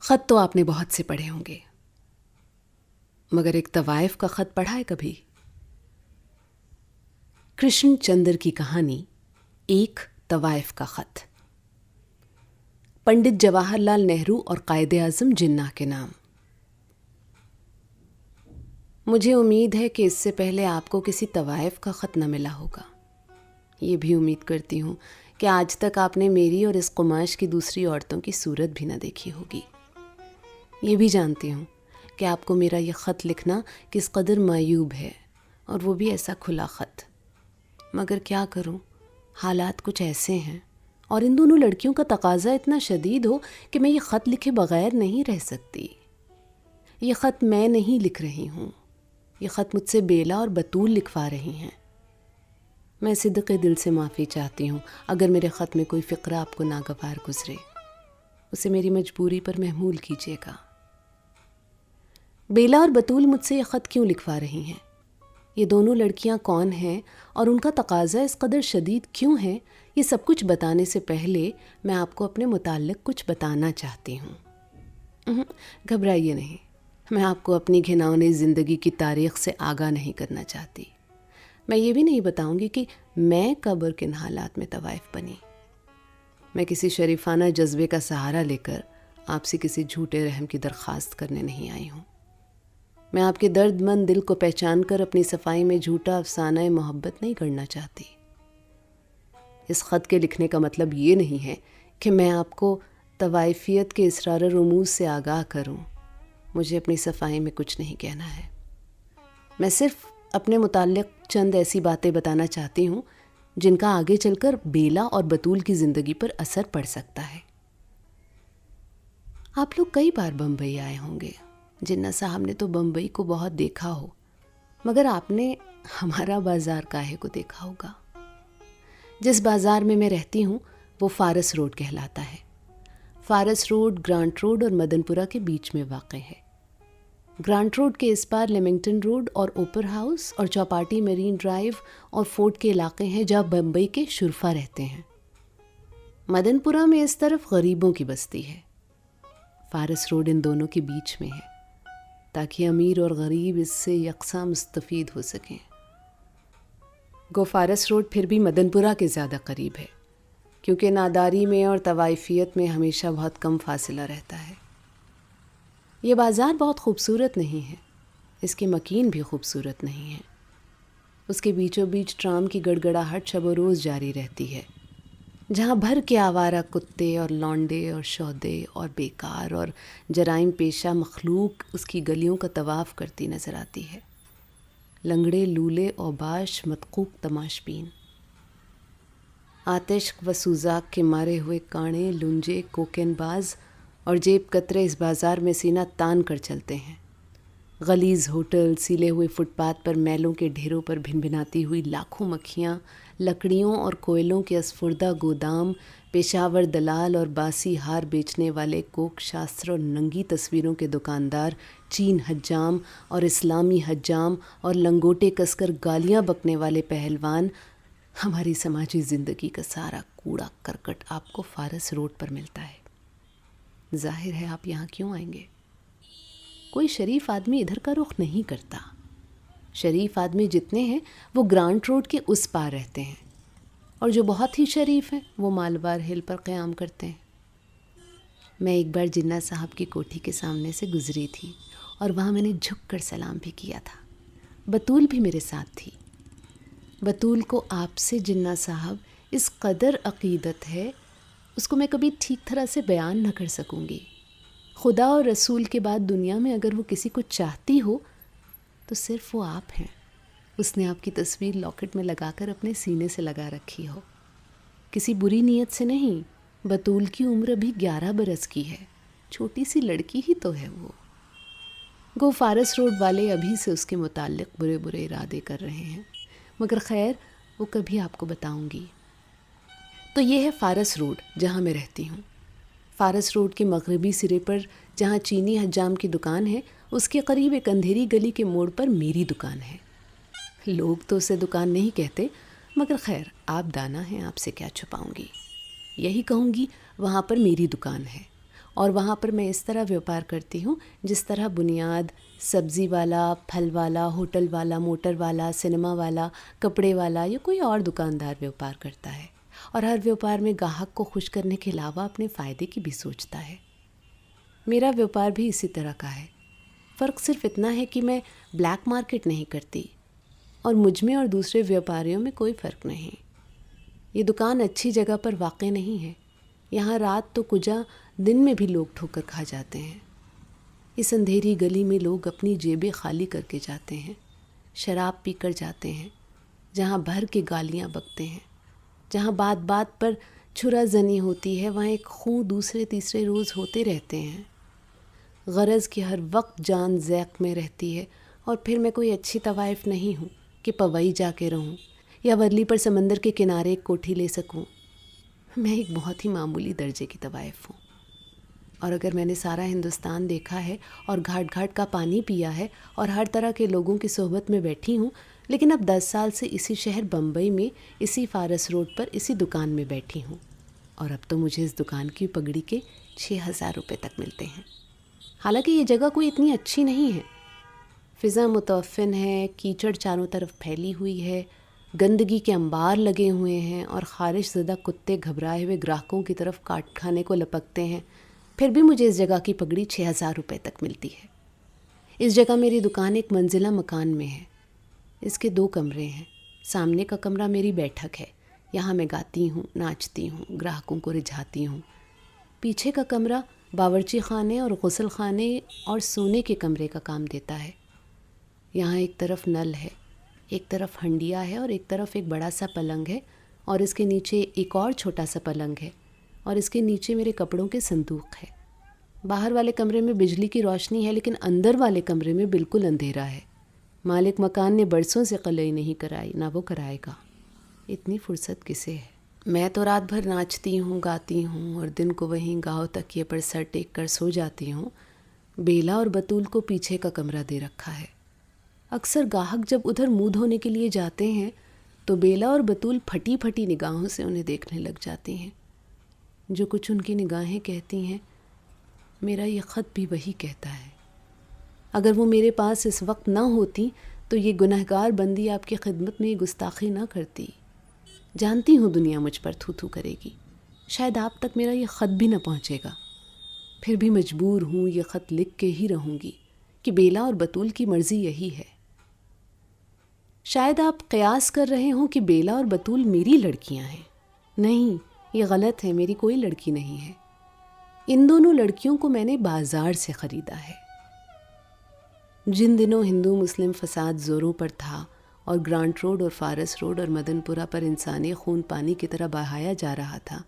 خط تو آپ نے بہت سے پڑھے ہوں گے، مگر ایک طوائف کا خط پڑھا ہے کبھی؟ کرشن چندر کی کہانی ایک طوائف کا خط۔ پنڈت جواہر لال نہرو اور قائد اعظم جناح کے نام۔ مجھے امید ہے کہ اس سے پہلے آپ کو کسی طوائف کا خط نہ ملا ہوگا۔ یہ بھی امید کرتی ہوں کہ آج تک آپ نے میری اور اس قماش کی دوسری عورتوں کی صورت بھی نہ دیکھی ہوگی۔ یہ بھی جانتی ہوں کہ آپ کو میرا یہ خط لکھنا کس قدر معیوب ہے، اور وہ بھی ایسا کھلا خط۔ مگر کیا کروں، حالات کچھ ایسے ہیں، اور ان دونوں لڑکیوں کا تقاضا اتنا شدید ہو کہ میں یہ خط لکھے بغیر نہیں رہ سکتی۔ یہ خط میں نہیں لکھ رہی ہوں، یہ خط مجھ سے بیلا اور بطول لکھوا رہی ہیں۔ میں صدق دل سے معافی چاہتی ہوں اگر میرے خط میں کوئی فقرہ آپ کو ناگوار گزرے، اسے میری مجبوری پر محمول کیجیے گا۔ بیلا اور بطول مجھ سے یہ خط کیوں لکھوا رہی ہیں؟ یہ دونوں لڑکیاں کون ہیں اور ان کا تقاضا اس قدر شدید کیوں ہے؟ یہ سب کچھ بتانے سے پہلے میں آپ کو اپنے متعلق کچھ بتانا چاہتی ہوں۔ گھبرائیے نہیں، میں آپ کو اپنی گھناؤنی زندگی کی تاریخ سے آگاہ نہیں کرنا چاہتی۔ میں یہ بھی نہیں بتاؤں گی کہ میں کب اور کن حالات میں طوائف بنی۔ میں کسی شریفانہ جذبے کا سہارا لے کر آپ سے کسی جھوٹے رحم کی درخواست کرنے نہیں آئی ہوں۔ میں آپ کے درد مند دل کو پہچان کر اپنی صفائی میں جھوٹا افسانہ محبت نہیں کرنا چاہتی۔ اس خط کے لکھنے کا مطلب یہ نہیں ہے کہ میں آپ کو طوائفیت کے اسرار رموز سے آگاہ کروں۔ مجھے اپنی صفائی میں کچھ نہیں کہنا ہے۔ میں صرف اپنے متعلق چند ایسی باتیں بتانا چاہتی ہوں جن کا آگے چل کر بیلا اور بطول کی زندگی پر اثر پڑ سکتا ہے۔ آپ لوگ کئی بار بمبئی آئے ہوں گے، جناح صاحب نے تو بمبئی کو بہت دیکھا ہو، مگر آپ نے ہمارا بازار کاہے کو دیکھا ہوگا؟ جس بازار میں میں رہتی ہوں وہ فارس روڈ کہلاتا ہے۔ فارس روڈ گرانٹ روڈ اور مدن پورہ کے بیچ میں واقع ہے۔ گرانٹ روڈ کے اس پار لیمنگٹن روڈ اور اوپر ہاؤس اور چوپاٹی میرین ڈرائیو اور فورٹ کے علاقے ہیں جہاں بمبئی کے شرفا رہتے ہیں۔ مدن پورہ میں اس طرف غریبوں کی بستی ہے۔ فارس روڈ ان دونوں کے بیچ میں ہے تاکہ امیر اور غریب اس سے یکساں مستفید ہو سکیں۔ گو فارس روڈ پھر بھی مدن پورہ کے زیادہ قریب ہے، کیونکہ ناداری میں اور طوائفیت میں ہمیشہ بہت کم فاصلہ رہتا ہے۔ یہ بازار بہت خوبصورت نہیں ہے، اس کے مکین بھی خوبصورت نہیں ہیں۔ اس کے بیچوں بیچ ٹرام کی گڑگڑاہٹ شب و روز جاری رہتی ہے، جہاں بھر کے آوارہ کتے اور لونڈے اور شودے اور بیکار اور جرائم پیشہ مخلوق اس کی گلیوں کا طواف کرتی نظر آتی ہے۔ لنگڑے، لولے، اوباش، مدقوق تماش بین، آتش و سوزاک کے مارے ہوئے کاڑے، لنجے، کوکین باز اور جیب کترے اس بازار میں سینہ تان کر چلتے ہیں۔ غلیظ ہوٹل، سیلے ہوئے فٹ پاتھ پر میلوں کے ڈھیروں پر بھنبھناتی ہوئی لاکھوں مکھیاں، لکڑیوں اور کوئلوں کے اسفردہ گودام، پیشاور دلال اور باسی ہار بیچنے والے کوک شاستر اور ننگی تصویروں کے دکاندار، چین حجام اور اسلامی حجام اور لنگوٹے کس کر گالیاں بکنے والے پہلوان، ہماری سماجی زندگی کا سارا کوڑا کرکٹ آپ کو فارس روڈ پر ملتا ہے۔ ظاہر ہے آپ یہاں کیوں آئیں گے؟ کوئی شریف آدمی ادھر کا رخ نہیں کرتا۔ شریف آدمی جتنے ہیں وہ گرانٹ روڈ کے اس پار رہتے ہیں، اور جو بہت ہی شریف ہیں وہ مالوار ہل پر قیام کرتے ہیں۔ میں ایک بار جناح صاحب کی کوٹھی کے سامنے سے گزری تھی اور وہاں میں نے جھک کر سلام بھی کیا تھا۔ بطول بھی میرے ساتھ تھی۔ بطول کو آپ سے جناح صاحب اس قدر عقیدت ہے، اس کو میں کبھی ٹھیک طرح سے بیان نہ کر سکوں گی۔ خدا اور رسول کے بعد دنیا میں اگر وہ کسی کو چاہتی ہو تو صرف وہ آپ ہیں۔ اس نے آپ کی تصویر لاکٹ میں لگا کر اپنے سینے سے لگا رکھی ہو، کسی بری نیت سے نہیں۔ بطول کی عمر ابھی 11 برس کی ہے، چھوٹی سی لڑکی ہی تو ہے وہ۔ گو فارس روڈ والے ابھی سے اس کے متعلق برے برے ارادے کر رہے ہیں، مگر خیر وہ کبھی آپ کو بتاؤں گی۔ تو یہ ہے فارس روڈ جہاں میں رہتی ہوں۔ فارس روڈ کے مغربی سرے پر جہاں چینی حجام کی دکان ہے، اس کے قریب ایک اندھیری گلی کے موڑ پر میری دکان ہے۔ لوگ تو اسے دکان نہیں کہتے، مگر خیر آپ دانا ہیں، آپ سے کیا چھپاؤں گی۔ یہی کہوں گی، وہاں پر میری دکان ہے، اور وہاں پر میں اس طرح بیوپار کرتی ہوں جس طرح بنیاد، سبزی والا، پھل والا، ہوٹل والا، موٹر والا، سنیما والا، کپڑے والا یا کوئی اور دکاندار بیوپار کرتا ہے، اور ہر بیوپار میں گاہک کو خوش کرنے کے علاوہ اپنے فائدے کی بھی سوچتا ہے۔ میرا بیوپار بھی اسی طرح کا ہے۔ فرق صرف اتنا ہے کہ میں بلیک مارکیٹ نہیں کرتی، اور مجھ میں اور دوسرے بیوپاریوں میں کوئی فرق نہیں۔ یہ دکان اچھی جگہ پر واقع نہیں ہے۔ یہاں رات تو کجا دن میں بھی لوگ ٹھوکر کھا جاتے ہیں۔ اس اندھیری گلی میں لوگ اپنی جیبیں خالی کر کے جاتے ہیں، شراب پی کر جاتے ہیں، جہاں بھر کے گالیاں بکتے ہیں، جہاں بات بات پر چھرا زنی ہوتی ہے، وہاں ایک خوں دوسرے تیسرے روز ہوتے رہتے ہیں۔ غرض کہ ہر وقت جان ذیق میں رہتی ہے، اور پھر میں کوئی اچھی طوائف نہیں ہوں کہ پوئی جا کے رہوں یا ورلی پر سمندر کے کنارے ایک کوٹھی لے سکوں۔ میں ایک بہت ہی معمولی درجے کی طوائف ہوں، اور اگر میں نے سارا ہندوستان دیکھا ہے اور گھاٹ گھاٹ کا پانی پیا ہے اور ہر طرح کے لوگوں کی صحبت میں بیٹھی ہوں، لیکن اب 10 سال سے اسی شہر بمبئی میں اسی فارس روڈ پر اسی دکان میں بیٹھی ہوں، اور اب تو مجھے اس دکان کی پگڑی کے 6000 روپے تک ملتے ہیں۔ حالانکہ یہ جگہ کوئی اتنی اچھی نہیں ہے۔ فضا متعفن ہے، کیچڑ چاروں طرف پھیلی ہوئی ہے، گندگی کے انبار لگے ہوئے ہیں، اور خارش زدہ کتے گھبرائے ہوئے گراہکوں کی طرف کاٹ کھانے کو لپکتے ہیں۔ پھر بھی مجھے اس جگہ کی پگڑی 6000 روپے تک ملتی ہے۔ اس جگہ میری دکان ایک منزلہ مکان میں ہے۔ اس کے 2 کمرے ہیں۔ سامنے کا کمرہ میری بیٹھک ہے، یہاں میں گاتی ہوں، ناچتی ہوں، گراہکوں کو رجھاتی ہوں۔ پیچھے کا کمرہ باورچی خانے اور غسل خانے اور سونے کے کمرے کا کام دیتا ہے۔ یہاں ایک طرف نل ہے، ایک طرف ہنڈیا ہے، اور ایک طرف ایک بڑا سا پلنگ ہے، اور اس کے نیچے ایک اور چھوٹا سا پلنگ ہے، اور اس کے نیچے میرے کپڑوں کے صندوق ہے۔ باہر والے کمرے میں بجلی کی روشنی ہے، لیکن اندر والے کمرے میں بالکل اندھیرا ہے۔ مالک مکان نے برسوں سے قلعی نہیں کرائی، نہ وہ کرائے گا۔ اتنی فرصت کسے ہے؟ میں تو رات بھر ناچتی ہوں، گاتی ہوں، اور دن کو وہیں گاؤں تکیے پر سر ٹیک کر سو جاتی ہوں۔ بیلا اور بطول کو پیچھے کا کمرہ دے رکھا ہے۔ اکثر گاہک جب ادھر منہ دھونے کے لیے جاتے ہیں تو بیلا اور بطول پھٹی پھٹی نگاہوں سے انہیں دیکھنے لگ جاتی ہیں۔ جو کچھ ان کی نگاہیں کہتی ہیں، میرا یہ خط بھی وہی کہتا ہے۔ اگر وہ میرے پاس اس وقت نہ ہوتی تو یہ گنہگار بندی آپ کی خدمت میں یہ گستاخی نہ کرتی۔ جانتی ہوں دنیا مجھ پر تھو تھو کرے گی، شاید آپ تک میرا یہ خط بھی نہ پہنچے گا، پھر بھی مجبور ہوں یہ خط لکھ کے ہی رہوں گی کہ بیلا اور بطول کی مرضی یہی ہے۔ شاید آپ قیاس کر رہے ہوں کہ بیلا اور بطول میری لڑکیاں ہیں۔ نہیں، یہ غلط ہے، میری کوئی لڑکی نہیں ہے۔ ان دونوں لڑکیوں کو میں نے بازار سے خریدا ہے۔ جن دنوں ہندو مسلم فساد زوروں پر تھا اور گرانٹ روڈ اور فارس روڈ اور مدن پورہ پر انسانی خون پانی کی طرح بہایا جا رہا تھا،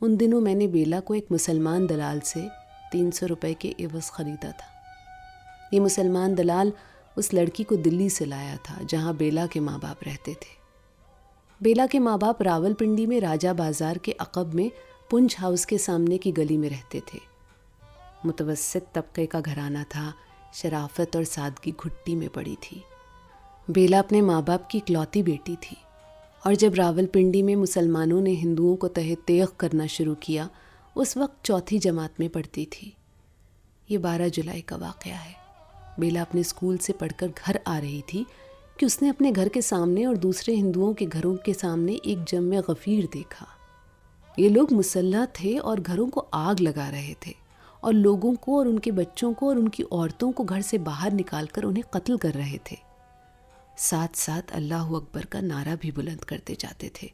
ان دنوں میں نے بیلا کو ایک مسلمان دلال سے 300 روپے کے عوض خریدا تھا۔ یہ مسلمان دلال اس لڑکی کو دلی سے لایا تھا جہاں بیلا کے ماں باپ رہتے تھے۔ بیلا کے ماں باپ راول پنڈی میں راجہ بازار کے عقب میں پنچ ہاؤس کے سامنے کی گلی میں رہتے تھے۔ متوسط طبقے کا گھرانہ تھا، شرافت اور سادگی گھٹی میں پڑی تھی۔ بیلا اپنے ماں باپ کی اکلوتی بیٹی تھی، اور جب راول پنڈی میں مسلمانوں نے ہندوؤں کو تہہ تیغ کرنا شروع کیا، اس وقت 4تھی جماعت میں پڑھتی تھی۔ یہ 12 جولائی کا واقعہ ہے۔ بیلا اپنے اسکول سے پڑھ کر گھر آ رہی تھی کہ اس نے اپنے گھر کے سامنے اور دوسرے ہندوؤں کے گھروں کے سامنے ایک جمع غفیر دیکھا۔ یہ لوگ مسلح تھے اور گھروں کو آگ لگا رہے تھے، اور لوگوں کو اور ان کے بچوں کو اور ان کی عورتوں کو گھر سے باہر نکال کر انہیں قتل کر رہے تھے۔ ساتھ ساتھ اللہ اکبر کا نعرہ بھی بلند کرتے جاتے تھے۔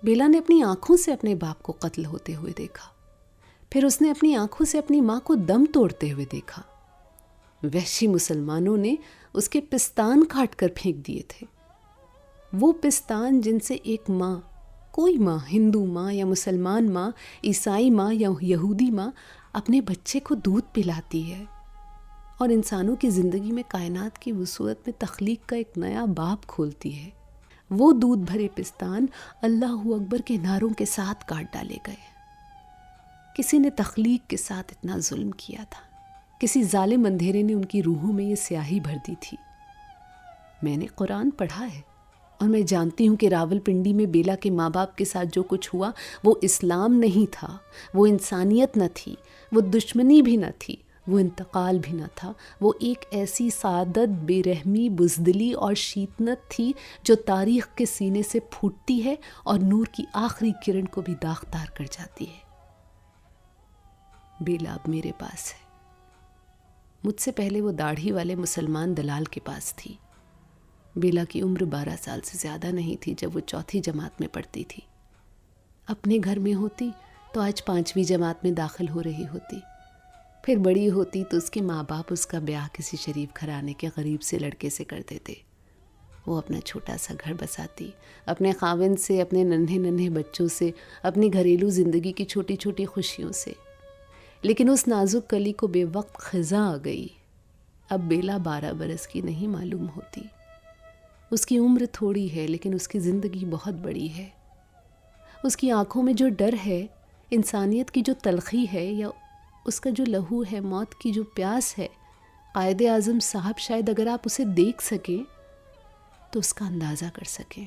بیلا نے اپنی آنکھوں سے اپنے باپ کو قتل ہوتے ہوئے دیکھا، پھر اس نے اپنی آنکھوں سے اپنی ماں کو دم توڑتے ہوئے دیکھا۔ وحشی مسلمانوں نے اس کے پستان کاٹ کر پھینک دیے تھے، وہ پستان جن سے ایک ماں، کوئی ماں، ہندو ماں یا مسلمان ماں، عیسائی ماں یا یہودی ماں، اپنے بچے کو دودھ پلاتی ہے اور انسانوں کی زندگی میں کائنات کی وسعت میں تخلیق کا ایک نیا باب کھولتی ہے۔ وہ دودھ بھرے پستان اللہ اکبر کے نعروں کے ساتھ کاٹ ڈالے گئے۔ کسی نے تخلیق کے ساتھ اتنا ظلم کیا تھا، کسی ظالم اندھیرے نے ان کی روحوں میں یہ سیاہی بھر دی تھی۔ میں نے قرآن پڑھا ہے، اور میں جانتی ہوں کہ راولپنڈی میں بیلا کے ماں باپ کے ساتھ جو کچھ ہوا وہ اسلام نہیں تھا، وہ انسانیت نہ تھی، وہ دشمنی بھی نہ تھی، وہ انتقال بھی نہ تھا، وہ ایک ایسی سعادت، بے رحمی، بزدلی اور شیطنت تھی جو تاریخ کے سینے سے پھوٹتی ہے اور نور کی آخری کرن کو بھی داغدار کر جاتی ہے۔ بیلا اب میرے پاس ہے۔ مجھ سے پہلے وہ داڑھی والے مسلمان دلال کے پاس تھی۔ بیلا کی عمر 12 سال سے زیادہ نہیں تھی جب وہ 4تھی جماعت میں پڑھتی تھی۔ اپنے گھر میں ہوتی تو آج 5ویں جماعت میں داخل ہو رہی ہوتی۔ پھر بڑی ہوتی تو اس کے ماں باپ اس کا بیاہ کسی شریف گھرانے کے غریب سے لڑکے سے کر دیتے۔ وہ اپنا چھوٹا سا گھر بساتی، اپنے خاوند سے، اپنے ننھے ننھے بچوں سے، اپنی گھریلو زندگی کی چھوٹی چھوٹی خوشیوں سے۔ لیکن اس نازک کلی کو بے وقت خزاں آ گئی۔ اب بیلا 12 برس کی نہیں معلوم ہوتی۔ اس کی عمر تھوڑی ہے لیکن اس کی زندگی بہت بڑی ہے۔ اس کی آنکھوں میں جو ڈر ہے، انسانیت کی جو تلخی ہے، یا اس کا جو لہو ہے، موت کی جو پیاس ہے، قائد اعظم صاحب شاید اگر آپ اسے دیکھ سکیں تو اس کا اندازہ کر سکیں،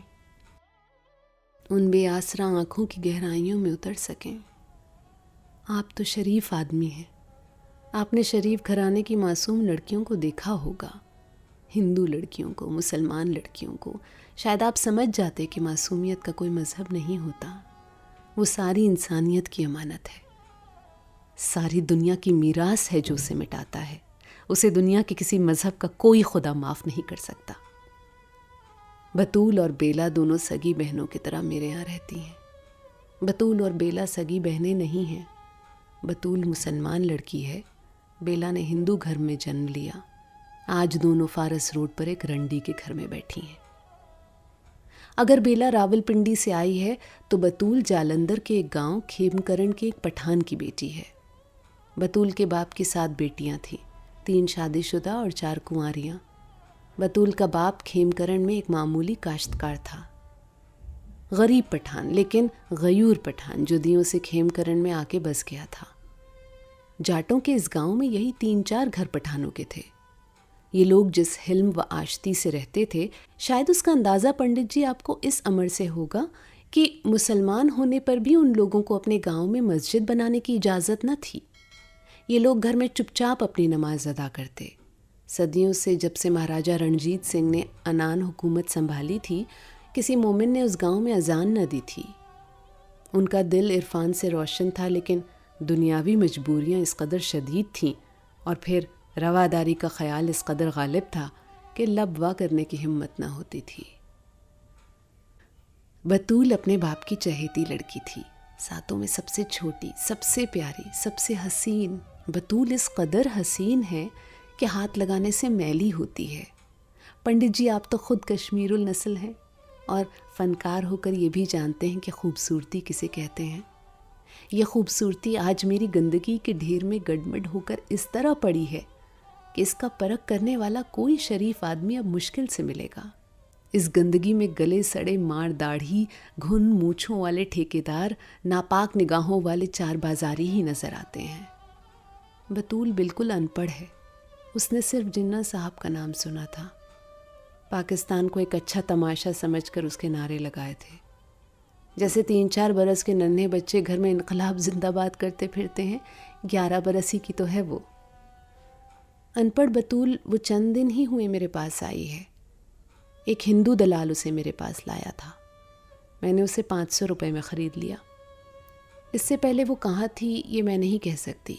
ان بے آسرا آنکھوں کی گہرائیوں میں اتر سکیں۔ آپ تو شریف آدمی ہیں، آپ نے شریف گھرانے کی معصوم لڑکیوں کو دیکھا ہوگا، ہندو لڑکیوں کو، مسلمان لڑکیوں کو۔ شاید آپ سمجھ جاتے کہ معصومیت کا کوئی مذہب نہیں ہوتا، وہ ساری انسانیت کی امانت ہے، ساری دنیا کی میراث ہے جو اسے مٹاتا ہے۔ اسے دنیا کے کسی مذہب کا کوئی خدا معاف نہیں کر سکتا۔ بطول اور بیلا دونوں سگی بہنوں کی طرح میرے یہاں رہتی ہیں۔ بطول اور بیلا سگی بہنیں نہیں ہیں۔ بطول مسلمان لڑکی ہے، بیلا نے ہندو گھر میں جنم لیا۔ آج دونوں فارس روڈ پر ایک رنڈی کے گھر میں بیٹھی ہیں۔ اگر بیلا راولپنڈی سے آئی ہے تو بطول جالندھر کے ایک گاؤں کھیمکرن کے ایک پٹھان کی بیٹی ہے۔ بطول کے باپ کی 7 بیٹیاں تھیں، 3 شادی شدہ اور 4 کنواریاں۔ بطول کا باپ کھیمکرن میں ایک معمولی کاشتکار تھا، غریب پٹھان لیکن غیور پٹھان جو دیوں سے کھیمکرن میں آ کے بس گیا تھا۔ جاٹوں کے اس گاؤں میں یہی 3-4 گھر پٹھانوں کے تھے۔ یہ لوگ جس حلم و آشتی سے رہتے تھے، شاید اس کا اندازہ پنڈت جی آپ کو اس امر سے ہوگا کہ مسلمان ہونے پر بھی ان لوگوں کو اپنے گاؤں میں مسجد بنانے کی اجازت نہ تھی۔ یہ لوگ گھر میں چپ چاپ اپنی نماز ادا کرتے۔ صدیوں سے جب سے مہاراجہ رنجیت سنگھ نے انان حکومت سنبھالی تھی، کسی مومن نے اس گاؤں میں اذان نہ دی تھی۔ ان کا دل عرفان سے روشن تھا لیکن دنیاوی مجبوریاں اس قدر شدید تھیں اور پھر رواداری کا خیال اس قدر غالب تھا کہ لب وا کرنے کی ہمت نہ ہوتی تھی۔ بطول اپنے باپ کی چہیتی لڑکی تھی، ساتوں میں سب سے چھوٹی، سب سے پیاری، سب سے حسین۔ بطول اس قدر حسین ہے کہ ہاتھ لگانے سے میلی ہوتی ہے۔ پنڈت جی آپ تو خود کشمیر النسل ہیں اور فنکار ہو کر یہ بھی جانتے ہیں کہ خوبصورتی کسے کہتے ہیں۔ یہ خوبصورتی آج میری گندگی کے ڈھیر میں گڈمڈ ہو کر اس طرح پڑی ہے کہ اس کا پرکھ کرنے والا کوئی شریف آدمی اب مشکل سے ملے گا۔ اس گندگی میں گلے سڑے مار داڑھی، گھن مونچھوں والے ٹھیکیدار، ناپاک نگاہوں والے 4 بازاری ہی نظر آتے ہیں۔ بطول بالکل ان پڑھ ہے، اس نے صرف جناح صاحب کا نام سنا تھا۔ پاکستان کو ایک اچھا تماشا سمجھ کر اس کے نعرے لگائے تھے۔ جیسے 3-4 برس کے ننھے بچے گھر میں انقلاب زندہ باد کرتے پھرتے ہیں، 11 برسی کی تو ہے وہ۔ ان پڑھ بطول وہ چند دن ہی ہوئے میرے پاس آئی ہے۔ ایک ہندو دلال اسے میرے پاس لایا تھا، میں نے اسے 500 روپے میں خرید لیا۔ اس سے پہلے وہ کہاں تھی یہ میں نہیں کہہ سکتی۔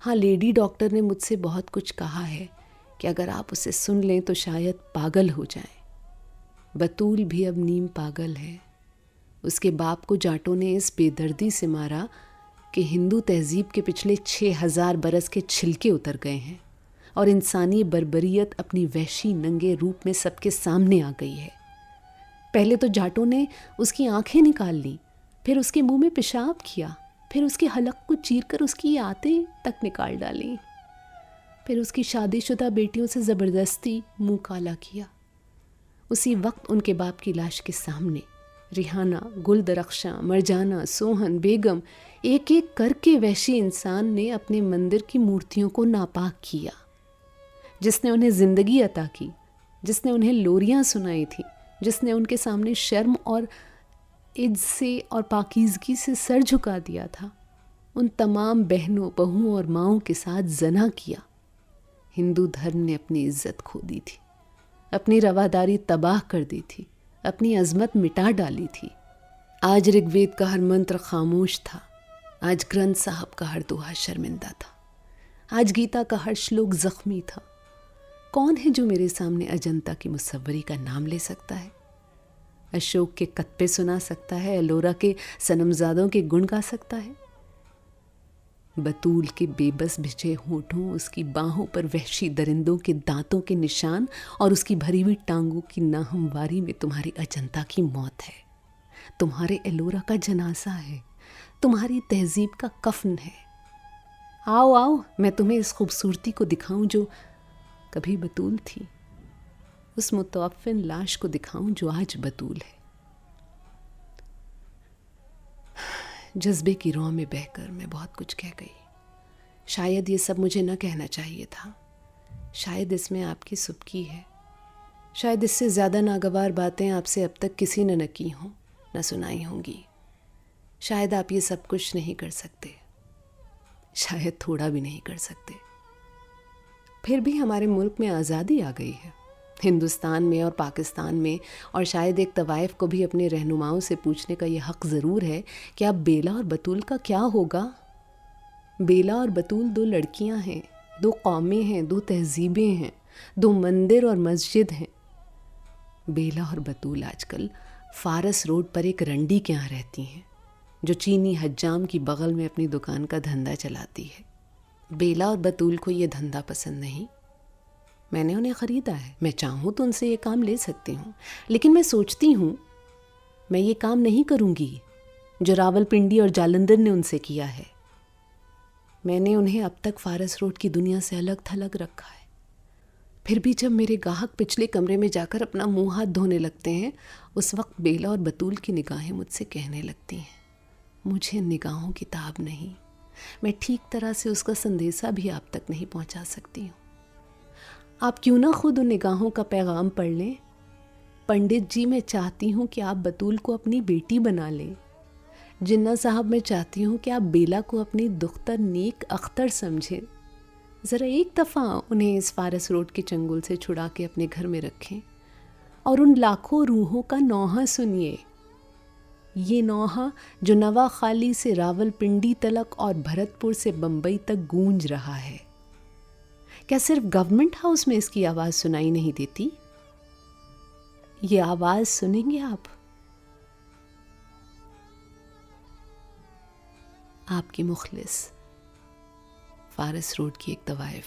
ہاں، لیڈی ڈاکٹر نے مجھ سے بہت کچھ کہا ہے کہ اگر آپ اسے سن لیں تو شاید پاگل ہو جائیں۔ بطول بھی اب نیم پاگل ہے۔ اس کے باپ کو جاٹوں نے اس بے دردی سے مارا کہ ہندو تہذیب کے پچھلے 6000 برس کے چھلکے اتر گئے ہیں اور انسانی بربریت اپنی وحشی ننگے روپ میں سب کے سامنے آ گئی ہے۔ پہلے تو جاٹوں نے اس کی آنکھیں نکال لیں، پھر اس کے منہ میں پیشاب کیا، پھر اس کے حلق کو چیر کر اس کی آتیں تک نکال ڈالیں، پھر اس کی شادی شدہ بیٹیوں سے زبردستی منہ کالا کیا۔ اسی وقت ان کے باپ کی لاش کے سامنے ریحانہ، گل درخشاں، مرجانہ، سوہن، بیگم، ایک ایک کر کے وحشی انسان نے اپنے مندر کی مورتیوں کو ناپاک کیا۔ جس نے انہیں زندگی عطا کی، جس نے انہیں لوریاں سنائی تھیں، جس نے ان کے سامنے شرم اور عز سے اور پاکیزگی سے سر جھکا دیا تھا، ان تمام بہنوں، بہوؤں اور ماؤں کے ساتھ زنا کیا۔ ہندو دھرم نے اپنی عزت کھو دی تھی، اپنی رواداری تباہ کر دی تھی، اپنی عظمت مٹا ڈالی تھی۔ آج رگ وید کا ہر منتر خاموش تھا، آج گرنتھ صاحب کا ہر دوہا شرمندہ تھا، آج گیتا کا ہر شلوک زخمی تھا۔ کون ہے جو میرے سامنے اجنتا کی مصوری کا نام لے سکتا ہے، اشوک کے کتبے سنا سکتا ہے، ایلورا کے صنمزادوں کے گن گا سکتا ہے؟ بطول کے بے بس بھجے ہونٹوں، اس کی باہوں پر وحشی درندوں کے دانتوں کے نشان اور اس کی بھری ہوئی ٹانگوں کی ناہمواری میں تمہاری اجنتا کی موت ہے، تمہارے ایلورا کا جنازہ ہے، تمہاری تہذیب کا کفن ہے۔ آؤ آؤ، میں تمہیں اس خوبصورتی کو دکھاؤں جو کبھی بطول تھی، اس متعفن لاش کو دکھاؤں جو آج بطول ہے۔ جذبے کی رو میں بہہ کر میں بہت کچھ کہہ گئی۔ شاید یہ سب مجھے نہ کہنا چاہیے تھا، شاید اس میں آپ کی سبکی ہے، شاید اس سے زیادہ ناگوار باتیں آپ سے اب تک کسی نے نہ کی ہوں، نہ سنائی ہوں گی۔ شاید آپ یہ سب کچھ نہیں کر سکتے، شاید تھوڑا بھی نہیں کر سکتے۔ پھر بھی ہمارے ملک میں آزادی آ گئی ہے، ہندوستان میں اور پاکستان میں، اور شاید ایک طوائف کو بھی اپنے رہنماؤں سے پوچھنے کا یہ حق ضرور ہے کہ اب بیلا اور بطول کا کیا ہوگا۔ بیلا اور بطول دو لڑکیاں ہیں، دو قومیں ہیں، دو تہذیبیں ہیں، دو مندر اور مسجد ہیں۔ بیلا اور بطول آج کل فارس روڈ پر ایک رنڈی کے یہاں رہتی ہیں جو چینی حجام کی بغل میں اپنی دکان کا دھندا چلاتی ہے۔ بیلا اور بطول کو یہ دھندا پسند نہیں، میں نے انہیں خریدا ہے، میں چاہوں تو ان سے یہ کام لے سکتی ہوں، لیکن میں سوچتی ہوں میں یہ کام نہیں کروں گی جو راول پنڈی اور جالندھر نے ان سے کیا ہے۔ میں نے انہیں اب تک فارس روڈ کی دنیا سے الگ تھلگ رکھا ہے۔ پھر بھی جب میرے گاہک پچھلے کمرے میں جا کر اپنا منہ ہاتھ دھونے لگتے ہیں، اس وقت بیلا اور بطول کی نگاہیں مجھ سے کہنے لگتی ہیں، مجھے نگاہوں کی تاب نہیں، میں ٹھیک طرح سے اس کا سندیسہ بھی آپ تک نہیں پہنچا سکتی ہوں۔ آپ کیوں نہ خود ان نگاہوں کا پیغام پڑھ لیں؟ پنڈت جی، میں چاہتی ہوں کہ آپ بطول کو اپنی بیٹی بنا لیں۔ جنہ صاحب، میں چاہتی ہوں کہ آپ بیلا کو اپنی دختر نیک اختر سمجھیں۔ ذرا ایک دفعہ انہیں اس فارس روڈ کے چنگل سے چھڑا کے اپنے گھر میں رکھیں اور ان لاکھوں روحوں کا نوحہ سنیے، یہ نوحہ جو نوا خالی سے راول پنڈی تلک اور بھرت پور سے بمبئی تک گونج رہا ہے۔ کیا صرف گورنمنٹ ہاؤس میں اس کی آواز سنائی نہیں دیتی؟ یہ آواز سنیں گے آپ؟ آپ کی مخلص، فارس روڈ کی ایک طوائف۔